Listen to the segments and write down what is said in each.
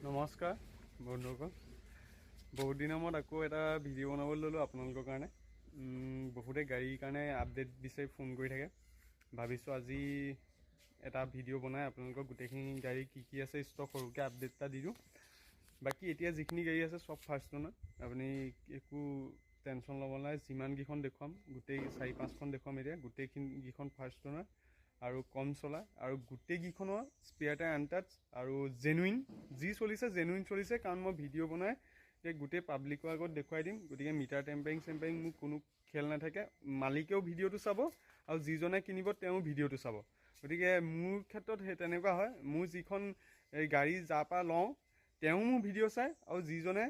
নমস্কাৰ বন্ধুসকল, বহুত দিনৰ মূৰত আকৌ এটা ভিডিঅ' বনাবলৈ ল'লোঁ আপোনালোকৰ কাৰণে। বহুতে গাড়ীৰ কাৰণে আপডেট বিচাৰি ফোন কৰি থাকে। ভাবিছোঁ আজি এটা ভিডিঅ' বনাই আপোনালোকক গোটেইখিনি গাড়ী কি কি আছে ষ্টক সৰুকৈ আপডেট এটা দি দিওঁ। বাকী এতিয়া যিখিনি গাড়ী আছে চব ফাৰ্ষ্ট অনাৰ, আপুনি একো টেনশ্যন ল'ব নালাগে। যিমানকেইখন দেখুৱাম গোটেই 4-5খন দেখুৱাম। এতিয়া গোটেইকেইখন ফাৰ্ষ্ট অনাৰ আৰু কম চলা আৰু গোটেইকেইখনৰ স্পেয়াৰ টায়াৰ আনটাচ আৰু জেনুইন যি চলিছে জেনুইন চলিছে, কাৰণ মই ভিডিঅ' বনাই গোটেই পাব্লিকৰ আগত দেখুৱাই দিম। গতিকে মিটাৰ টেম্পাৰিং মোক কোনো খেল নাথাকে। মালিকেও ভিডিঅ'টো চাব আৰু যিজনে কিনিব তেওঁ ভিডিঅ'টো চাব। গতিকে মোৰ ক্ষেত্ৰত সেই তেনেকুৱা হয়, মোৰ যিখন গাড়ী যাৰ পৰা লওঁ তেওঁ মোৰ ভিডিঅ' চায় আৰু যিজনে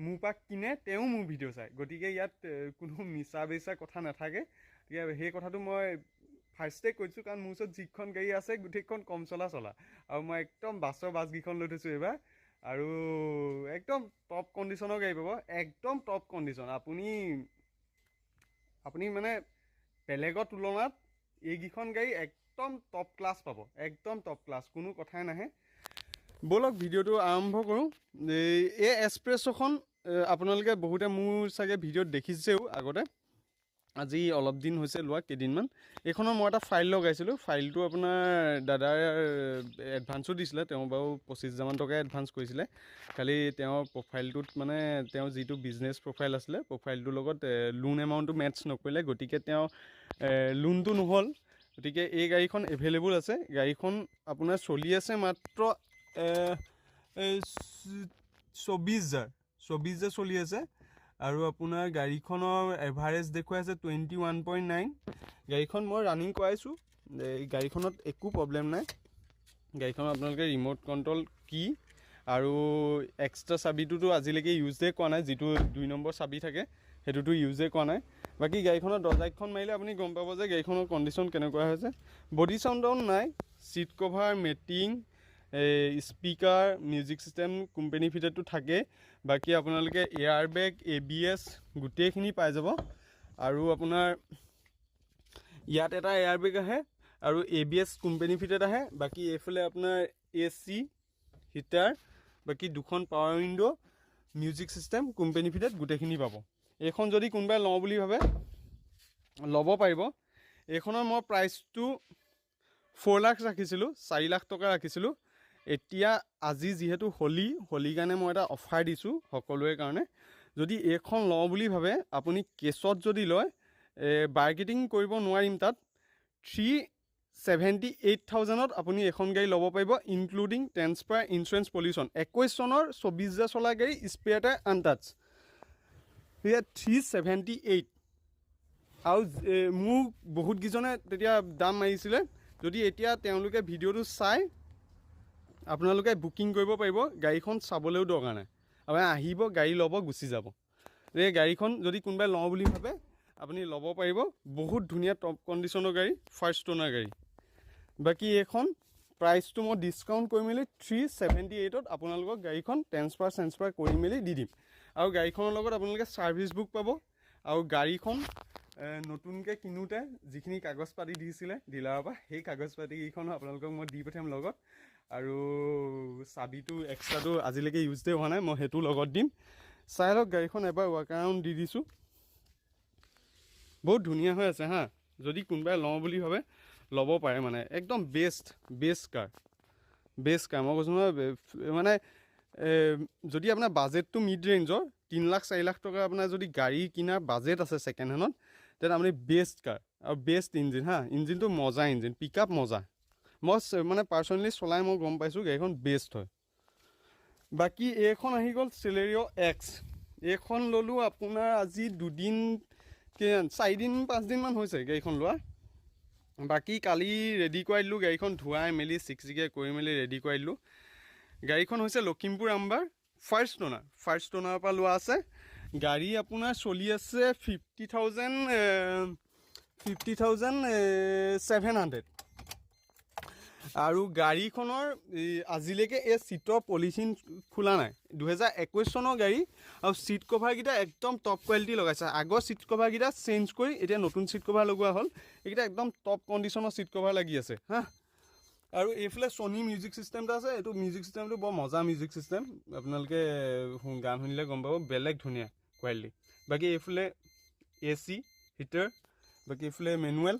মোৰ পৰা কিনে তেওঁ মোৰ ভিডিঅ' চায়। গতিকে ইয়াত কোনো মিছা বেচা কথা নাথাকে। গতিকে সেই কথাটো মই ফাৰ্ষ্টে কৈছোঁ, কাৰণ মোৰ ওচৰত যিখন গাড়ী আছে গোটেইখন কম চলা আৰু মই একদম বাছকেইখন লৈ থৈছোঁ এইবাৰ। আৰু একদম টপ কণ্ডিশ্যনৰ গাড়ী পাব, একদম টপ কণ্ডিশ্যন। আপুনি মানে বেলেগৰ তুলনাত এইকেইখন গাড়ী একদম টপ ক্লাছ পাব, একদম টপ ক্লাছ, কোনো কথাই নাহে। ব'লক ভিডিঅ'টো আৰম্ভ কৰোঁ। এই এক্সপ্ৰেছ'খন আপোনালোকে বহুতে মোৰ চাগে ভিডিঅ'ত দেখিছেও আগতে, আজি অলপ দিন হৈছে লোৱা, কেইদিনমান। এইখনৰ মই এটা ফাইল লগাইছিলোঁ। ফাইলটো আপোনাৰ দাদাৰ এডভান্সো দিছিলে, তেওঁ বাৰু 25,000 টকা এডভান্স কৰিছিলে। খালি তেওঁৰ প্ৰফাইলটোত মানে তেওঁ যিটো বিজনেছ প্ৰফাইল আছিলে, প্ৰফাইলটোৰ লগত লোন এমাউণ্টটো মেটচ নকৰিলে, গতিকে তেওঁ লোনটো নহ'ল। গতিকে এই গাড়ীখন এভেইলেবল আছে। গাড়ীখন আপোনাৰ চলি আছে মাত্ৰ 24,000 চলি আছে। আৰু আপোনাৰ গাড়ীখনৰ এভাৰেজ দেখুৱাই আছে 21.9। গাড়ীখন মই ৰানিং কৰাইছোঁ, গাড়ীখনত একো প্ৰব্লেম নাই। গাড়ীখনত আপোনালোকে ৰিম'ট কণ্ট্ৰল কি আৰু এক্সট্ৰা চাবিটোতো আজিলৈকে ইউজেই কৰা নাই, যিটো 2 নম্বৰ চাবি থাকে সেইটোতো ইউজেই কৰা নাই। বাকী গাড়ীখনৰ দৰ্জাখন মাৰিলে আপুনি গম পাব যে গাড়ীখনৰ কণ্ডিশ্যন কেনেকুৱা হৈছে। বডি চাউণ্ড ডাউন নাই, ছিট কভাৰ, মেটিং, স্পীকাৰ, মিউজিক ছিষ্টেম কোম্পানী ফিটেডটো থাকে। বাকী আপোনালোকে এয়াৰ বেগ, ABS গোটেইখিনি পাই যাব। আৰু আপোনাৰ ইয়াত এটা এয়াৰ বেগ আহে আৰু ABS কোম্পানী ফিটেড আহে। বাকী এইফালে আপোনাৰ AC হিটাৰ, বাকী 2খন power window', music system company fitted গোটেইখিনি পাব। এইখন যদি কোনোবাই লওঁ বুলি ভাবে ল'ব পাৰিব। এইখনৰ মই প্ৰাইচটো 4 লাখ ৰাখিছিলোঁ, 4 লাখ টকা ৰাখিছিলোঁ। এতিয়া আজি যিহেতু হোলীৰ কাৰণে মই এটা অফাৰ দিছোঁ সকলোৰে কাৰণে। যদি এইখন লওঁ বুলি ভাবে আপুনি কেছত যদি লয়, বাৰ্গেটিং কৰিব নোৱাৰিম তাত। 378,000ত আপুনি এখন গাড়ী ল'ব পাৰিব, ইনক্লুডিং ট্ৰেন্সফাৰ, ইঞ্চুৰেঞ্চ, পলিউশ্যন। 21 চনৰ 24,000 চলা গাড়ী, স্পেয়াৰ টায়াৰ আনটাচ, সেয়া 378। আৰু মোক বহুতকেইজনে তেতিয়া দাম মাৰিছিলে। যদি এতিয়া তেওঁলোকে ভিডিঅ'টো চাই আপোনালোকে বুকিং কৰিব পাৰিব, গাড়ীখন চাবলৈও দৰকাৰ নাই। আপুনি আহিব, গাড়ী ল'ব, গুচি যাব। এই গাড়ীখন যদি কোনোবাই লওঁ বুলি ভাবে আপুনি ল'ব পাৰিব। বহুত ধুনীয়া টপ কণ্ডিশ্যনৰ গাড়ী, ফাৰ্ষ্ট অনাৰ গাড়ী। বাকী এইখন প্ৰাইচটো মই ডিছকাউণ্ট কৰি মেলি 378ত আপোনালোকক গাড়ীখন ট্ৰেন্সফাৰ কৰি মেলি দি দিম। আৰু গাড়ীখনৰ লগত আপোনালোকে ছাৰ্ভিচ বুক পাব। আৰু গাড়ীখন নতুনকৈ কিনোতে যিখিনি কাগজ পাতি দিছিলে ডিলাৰৰ পৰা, সেই কাগজ পাতিকেইখনো আপোনালোকক মই দি পঠিয়াম লগত। আৰু চাবিটো এক্সট্ৰাটো আজিলৈকে ইউজেই হোৱা নাই, মই সেইটো লগত দিম। চাই লওক গাড়ীখন এবাৰ ৱাক এৰাউণ্ড দি দিছোঁ, বহুত ধুনীয়া হৈ আছে হা। যদি কোনোবাই লওঁ বুলি ভাবে ল'ব পাৰে, মানে একদম বেষ্ট কাৰ মই কৈছোঁ নহয়। মানে যদি আপোনাৰ বাজেটটো মিড ৰেঞ্জৰ 3 লাখ 4 লাখ টকা আপোনাৰ যদি গাড়ী কিনাৰ বাজেট আছে ছেকেণ্ড হেণ্ডত, তেতিয়া আপুনি বেষ্ট কাৰ আৰু বেষ্ট ইঞ্জিন হা। ইঞ্জিনটো মজা, ইঞ্জিন পিক আপ মজা। মই মানে পাৰ্চনেলি চলাই মই গম পাইছোঁ গাড়ীখন বেষ্ট হয়। বাকী এইখন আহি গ'ল চেলেৰিঅ' এক্স। এইখন ল'লোঁ আপোনাৰ আজি 4-5 দিনমান হৈছে গাড়ীখন লোৱা। বাকী কালি ৰেডি কৰাই দিলোঁ, গাড়ীখন ধুৱাই মেলি চিকচিকিয়াই কৰি মেলি ৰেডি কৰাই দিলোঁ। গাড়ীখন হৈছে লখিমপুৰ আম্বাৰ, ফাৰ্ষ্ট অনাৰৰ পৰা লোৱা আছে। গাড়ী আপোনাৰ চলি আছে 50,700। আৰু গাড়ীখনৰ আজিলৈকে এই ছিটৰ পলিথিন খোলা নাই। 2021 চনৰ গাড়ী আৰু ছিট কভাৰকেইটা একদম টপ কোৱালিটি লগাইছে। আগৰ ছিট কভাৰকেইটা চেঞ্জ কৰি এতিয়া নতুন ছিট কভাৰ লগোৱা হ'ল। এইকেইটা একদম টপ কণ্ডিশ্যনৰ ছিট কভাৰ লাগি আছে হা। আৰু এইফালে ছনী মিউজিক চিষ্টেম এটা আছে। এইটো মিউজিক চিষ্টেমটো বৰ মজা মিউজিক চিষ্টেম, আপোনালোকে গান শুনিলে গম পাব, বেলেগ ধুনীয়া কোৱালিটি। বাকী এইফালে AC হিটাৰ, বাকী এইফালে মেনুৱেল,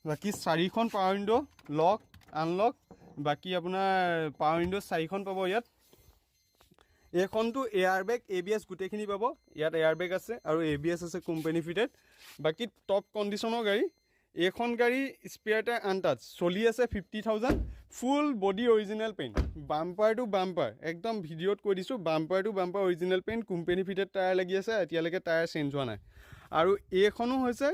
বাকী 4খন পাৱাৰ উইণ্ড' লক আনলক, বাকী আপোনাৰ পাৱাৰ উইণ্ড' 4খন পাব ইয়াত। এইখনটো এয়াৰ বেগ ABS গোটেইখিনি পাব, ইয়াত এয়াৰ বেগ আছে আৰু ABS আছে কোম্পানী ফিটেড। বাকী টপ কণ্ডিশ্যনৰ গাড়ী। এইখন গাড়ী স্পেয়াৰ টায়াৰ আনটাচ, চলি আছে 50,000, full body original paint, bumper to bumper, একদম ভিডিঅ'ত কৈ দিছোঁ, bumper to bumper original paint, company fitted tyre লাগি আছে, এতিয়ালৈকে টায়াৰ চেঞ্জ হোৱা নাই। আৰু এইখনো হৈছে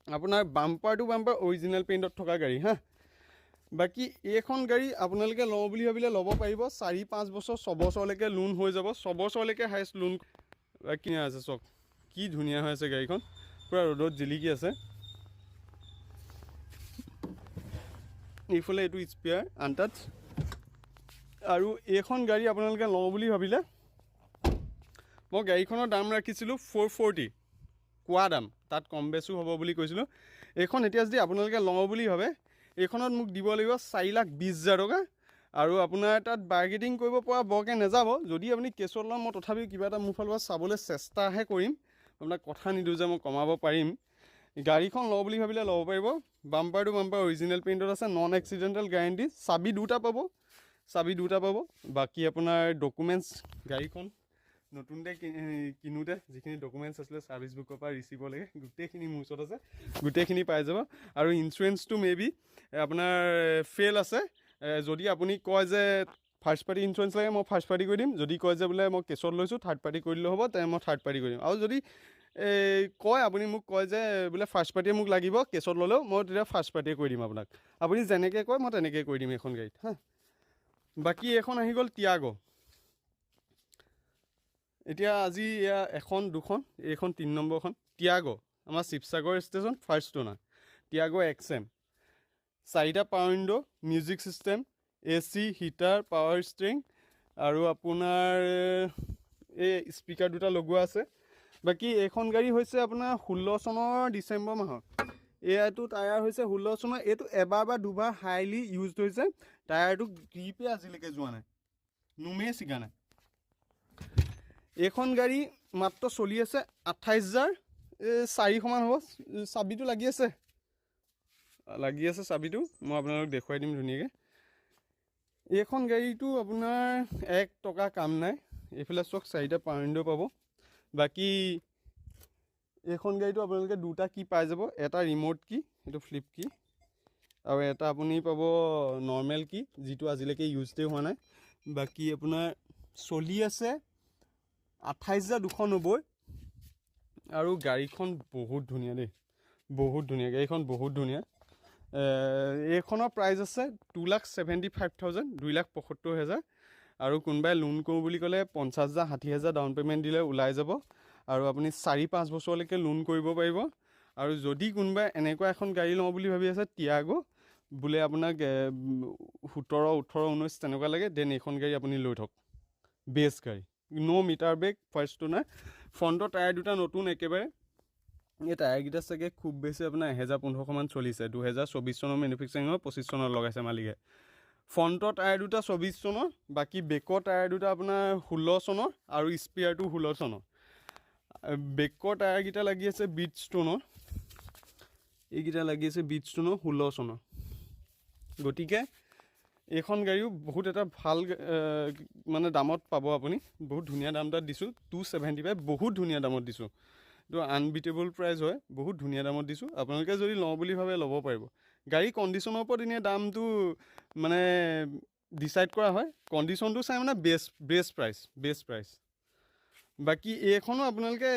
আপোনাৰ বাম্পাৰ টু বাম্পাৰ অৰিজিনেল পেইণ্টত থকা গাড়ী হা। বাকী এইখন গাড়ী আপোনালোকে লওঁ বুলি ভাবিলে ল'ব পাৰিব, 4-5 বছৰ 6 বছৰলৈকে লোন হৈ যাব, 6 বছৰলৈকে হাইষ্ট লোন কিনা আছে। চাওক কি ধুনীয়া হৈ আছে গাড়ীখন, পূৰা ৰ'দত জিলিকি আছে। এইফালে এইটো স্পেয়াৰ আনটাচ। আৰু এইখন গাড়ী আপোনালোকে লওঁ বুলি ভাবিলে, মই গাড়ীখনৰ দাম ৰাখিছিলোঁ 440 কোৱা দাম, তাত কম বেছো হ'ব বুলি কৈছিলোঁ। এইখন এতিয়া যদি আপোনালোকে লওঁ বুলি ভাবে, এইখনত মোক দিব লাগিব 4,20,000 টকা। আৰু আপোনাৰ তাত বাৰ্গেনিং কৰিব পৰা বৰকৈ নাযাব। যদি আপুনি কেছত লওঁ, মই তথাপিও কিবা এটা মোৰ ফালৰ পৰা চাবলৈ চেষ্টাহে কৰিম, আপোনাক কথা নিদিওঁ যে মই কমাব পাৰিম। গাড়ীখন লওঁ বুলি ভাবিলে ল'ব পাৰিব, বাম্পাৰ টু বাম্পাৰ অৰিজিনেল পেইণ্টত আছে, নন এক্সিডেণ্টেল গেৰাণ্টি, চাবি দুটা পাব। বাকী আপোনাৰ ডকুমেণ্টছ, গাড়ীখন নতুনতে কিনোতে যিখিনি ডকুমেণ্টছ আছিলে, ছাৰ্ভিচ বুকৰ পৰা ৰিচিভলৈকে গোটেইখিনি মোৰ ওচৰত আছে, গোটেইখিনি পাই যাব। আৰু ইঞ্চুৰেঞ্চটো মেবি আপোনাৰ ফেইল আছে। যদি আপুনি কয় যে ফাৰ্ষ্ট পাৰ্টি ইঞ্চুৰেঞ্চ লাগে, মই ফাৰ্ষ্ট পাৰ্টি কৰি দিম। যদি কয় যে বোলে মই কেছত লৈছোঁ, থাৰ্ড পাৰ্টি কৰি দিলেও হ'ব, তেনে মই থাৰ্ড পাৰ্টি কৰি দিম। আৰু যদি আপুনি মোক কয় যে বোলে ফাৰ্ষ্ট পাৰ্টিয়ে মোক লাগিব কেছত ল'লেও, মই তেতিয়া ফাৰ্ষ্ট পাৰ্টিয়ে কৰি দিম আপোনাক। আপুনি যেনেকৈ কয় মই তেনেকৈ কৰি দিম এইখন গাড়ীত হা। বাকী এইখন আহি গ'ল টিয়াগো। এতিয়া আজি এয়া 1, 2, এইখন 3 নম্বৰখন টিয়াগো, আমাৰ Sivasagar station, first owner Tiago XM। 4টা power window', music system, AC heater, power steering, আৰু আপোনাৰ এই স্পীকাৰ দুটা লগোৱা আছে। বাকী এইখন গাড়ী হৈছে আপোনাৰ 16 চনৰ ডিচেম্বৰ মাহৰ। এইটো টায়াৰ হৈছে 16 চনৰ। এইটো এবাৰ বা দুবাৰ হাইলি ইউজড হৈছে, টায়াৰটো গ্ৰিপে আজিলৈকে যোৱা নাই, নোমেই ছিগা নাই। এইখন গাড়ী মাত্ৰ চলি আছে 28,400 মান হ'ব। চাবিটো লাগি আছে চাবিটো, মই আপোনালোকক দেখুৱাই দিম ধুনীয়াকৈ। এইখন গাড়ীটো আপোনাৰ 1 টকা কাম নাই। এইফালে চাওক 4টা পাৱাৰ উইণ্ড' পাব। বাকী এইখন গাড়ীটো আপোনালোকে 2টা কি পাই যাব, এটা ৰিম'ট কি, সেইটো ফ্লিপ কি, আৰু এটা আপুনি পাব নৰ্মেল কি, যিটো আজিলৈকে ইউজডেই হোৱা নাই। বাকী আপোনাৰ চলি আছে 28,290। আৰু গাড়ীখন বহুত ধুনীয়া দেই, বহুত ধুনীয়া গাড়ীখন, বহুত ধুনীয়া। এইখনৰ প্ৰাইচ আছে 2,75,000, 2,75,000। আৰু কোনোবাই লোন কৰোঁ বুলি ক'লে 50,000, 60,000 ডাউন পে'মেণ্ট দিলে ওলাই যাব। আৰু আপুনি 4-5 বছৰলৈকে লোন কৰিব পাৰিব। আৰু যদি কোনোবাই এনেকুৱা এখন গাড়ী লওঁ বুলি ভাবি আছে টিয়াগো, বোলে আপোনাক 17, 18, 19 তেনেকুৱা লাগে, দেন এইখন গাড়ী আপুনি লৈ থওক, বেষ্ট গাড়ী। ন' মিটাৰ বেগ, ফাৰ্ষ্ট অনাৰ, ফ্ৰণ্টৰ টায়াৰ দুটা নতুন একেবাৰে। এই টায়াৰকেইটা চাগে খুব বেছি আপোনাৰ 1,000-1,500 মান চলিছে, 2024 চনৰ মেনুফেকচাৰিঙৰ, 25 চনত লগাইছে মালিকে। ফ্ৰণ্টৰ টায়াৰ দুটা 24 চনৰ, বাকী বেকৰ টায়াৰ দুটা আপোনাৰ 16 চনৰ, আৰু স্পেয়াৰটো 16 চনৰ। বেকৰ টায়াৰকেইটা লাগি আছে বিটষ্টোনৰ, এইকেইটা লাগি আছে বিটষ্টোনৰ 16 চনৰ। গতিকে এইখন গাড়ীও বহুত এটা ভাল মানে দামত পাব আপুনি, বহুত ধুনীয়া দাম তাত দিছোঁ, 275, বহুত ধুনীয়া দামত দিছোঁ। এইটো আনবিটেবল প্ৰাইচ হয়, বহুত ধুনীয়া দামত দিছোঁ। আপোনালোকে যদি লওঁ বুলি ভাবে ল'ব পাৰিব। গাড়ী কণ্ডিশ্যনৰ ওপৰত এনেই দামটো মানে ডিচাইড কৰা হয়, কণ্ডিশ্যনটো চাই মানে বেষ্ট প্ৰাইচ। বাকী এইখনো আপোনালোকে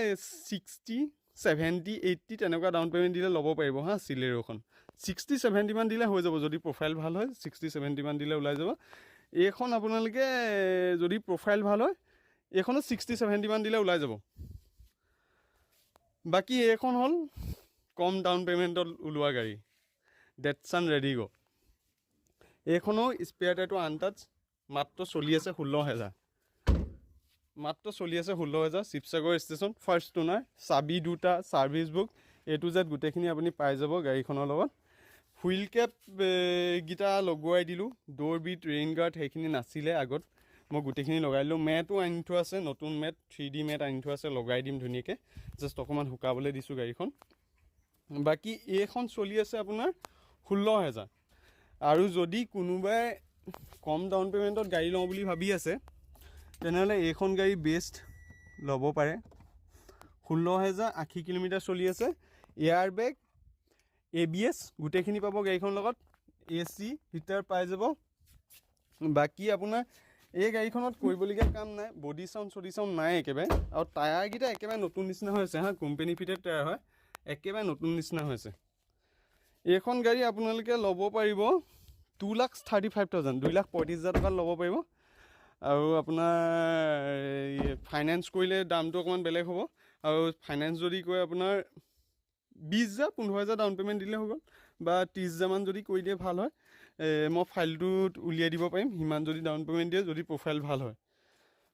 60, 70, 80 তেনেকুৱা ডাউন পে'মেণ্ট দিলে ল'ব পাৰিব হা। চিলেৰোখন 60, 70 মান দিলে হৈ যাব, যদি প্ৰফাইল ভাল হয় 60, 70 মান দিলে ওলাই যাব। এইখন আপোনালোকে যদি প্ৰফাইল ভাল হয়, এইখনো 60, 70 মান দিলে ওলাই যাব। বাকী এইখন হ'ল কম ডাউন পে'মেণ্টত ওলোৱা গাড়ী, ডেটছন ৰেডিগ'। এইখনো স্পেয়াৰ টায়াৰটো আনটাচ, মাত্ৰ চলি আছে 16,000, শিৱসাগৰ ষ্টেচন, ফাৰ্ষ্ট অনাৰ, চাবি দুটা, service book, A to Z গোটেইখিনি আপুনি পাই যাব গাড়ীখনৰ লগত। হুইল কেপ গীটা লগোৱাই দিলোঁ, ড'ৰ বিট, ৰেইন গাৰ্ড সেইখিনি নাছিলে আগত, মই গোটেইখিনি লগাই দিলোঁ। মেটো আনি থোৱা আছে, নতুন মেট 3D মেট আনি থোৱা আছে, লগাই দিম ধুনীয়াকৈ, জাষ্ট অকণমান শুকাবলৈ দিছোঁ গাড়ীখন। বাকী এইখন চলি আছে আপোনাৰ 16,000। আৰু যদি কোনোবাই কম ডাউন পে'মেণ্টত গাড়ী লওঁ বুলি ভাবি আছে তেনেহ'লে এইখন গাড়ী বেষ্ট, ল'ব পাৰে। 16,000, 80 কিলোমিটাৰ চলি আছে। এয়াৰ বেগ, ABS গোটেইখিনি পাব গাড়ীখনৰ লগত, AC হিটাৰ পাই যাব। বাকী আপোনাৰ এই গাড়ীখনত কৰিবলগীয়া কাম নাই, বডি চাউণ্ড নাই একেবাৰে। আৰু টায়াৰকেইটা একেবাৰে নতুন নিচিনা হৈ আছে, কোম্পানী ফিটেড টায়াৰ হয়, একেবাৰে নতুন নিচিনা হৈছে। এইখন গাড়ী আপোনালোকে ল'ব পাৰিব 2,35,000, 2,35,000 টকাত ল'ব পাৰিব। আৰু আপোনাৰ ফাইনেন্স কৰিলে দামটো অকণমান বেলেগ হ'ব। আৰু ফাইনেন্স যদি কৰে আপোনাৰ 20,000, 15,000 ডাউন পে'মেণ্ট দিলে হৈ গ'ল, বা 30,000 যদি কৰি দিয়ে ভাল হয়। মই ফাইলটোত উলিয়াই দিব পাৰিম, সিমান যদি ডাউন পে'মেণ্ট দিয়ে, যদি প্ৰফাইল ভাল হয়।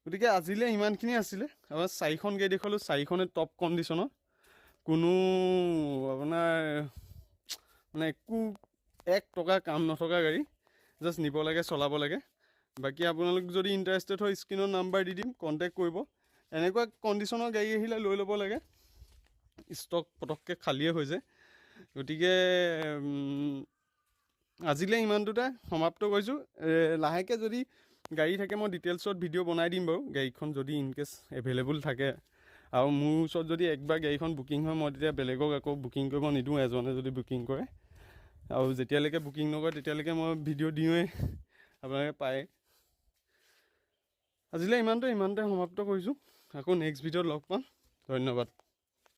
গতিকে আজিলৈ ইমানখিনি আছিলে। আমাৰ 4খন গাড়ী দেখালোঁ, 4খনে টপ কণ্ডিশ্যনৰ, কোনো আপোনাৰ মানে একো 1 টকা কাম নথকা গাড়ী, জাষ্ট নিব লাগে, চলাব লাগে। বাকী আপোনালোক যদি ইণ্টাৰেষ্টেড হয় স্ক্ৰীণত নাম্বাৰ দি দিম, কণ্টেক্ট কৰিব। এনেকুৱা কণ্ডিশ্যনৰ গাড়ী আহিলে লৈ ল'ব লাগে, ষ্টক পটককৈ খালীয়ে হৈ যায়। গতিকে আজিলৈ ইমানটোতে সমাপ্ত কৰিছোঁ। লাহেকৈ যদি গাড়ী থাকে মই ডিটেইলছত ভিডিঅ' বনাই দিম বাৰু, গাড়ীখন যদি ইনকেছ এভেইলেবল থাকে। আৰু মোৰ ওচৰত যদি একবাৰ গাড়ীখন বুকিং হয়, মই তেতিয়া বেলেগক আকৌ বুকিং কৰিব নিদিওঁ, এজনে যদি বুকিং কৰে। আৰু যেতিয়ালৈকে বুকিং নকৰে তেতিয়ালৈকে মই ভিডিঅ' দিওঁৱেই, আপোনালোকে পায়। আজিলৈ ইমানতে সমাপ্ত কৰিছোঁ। আকৌ নেক্সট ভিডিঅ'ত লগ পাম, ধন্যবাদ।